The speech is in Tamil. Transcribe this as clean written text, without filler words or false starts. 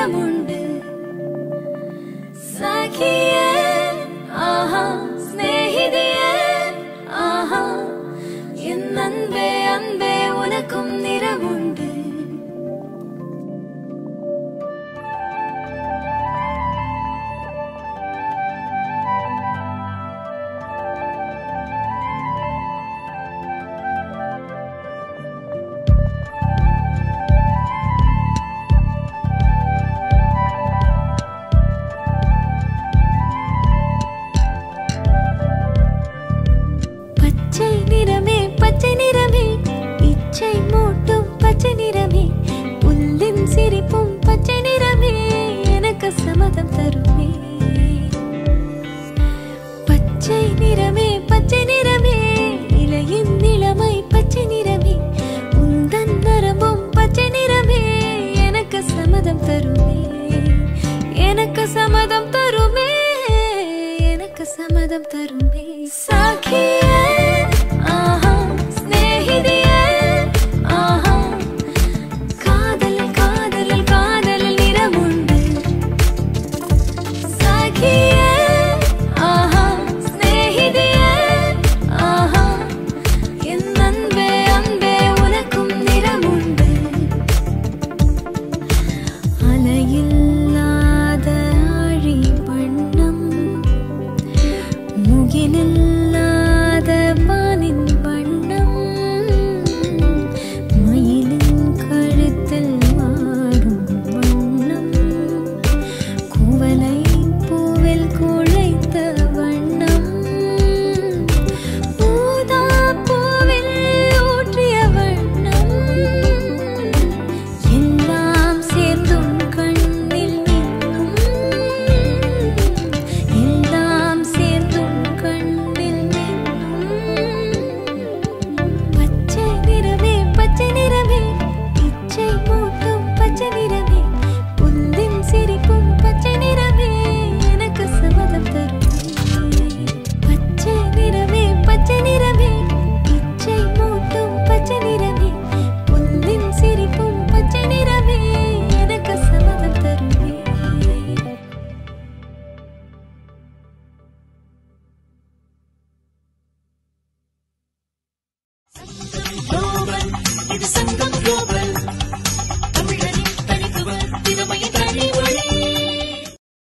நிறமுண்டு சகியே ஆஹா ஸ்நேகிதியே ஆஹா என் அன்பே அன்பே உனக்கும் நிறமுண்டு பச்சை நிறமே இச்சை மூட்டும் பச்சை நிறமே புல்லின் சிரிப்பும் பச்சை நிறமே எனக்கு சம்மதம் தருமே பச்சை நிறமே இலையின் நிலைமை பச்சை நிறமே உந்தன் நரம்பும் பச்சை நிறமே எனக்கு சம்மதம் தருமே எனக்கு சம்மதம் தருமே எனக்கு சம்மதம் தருமே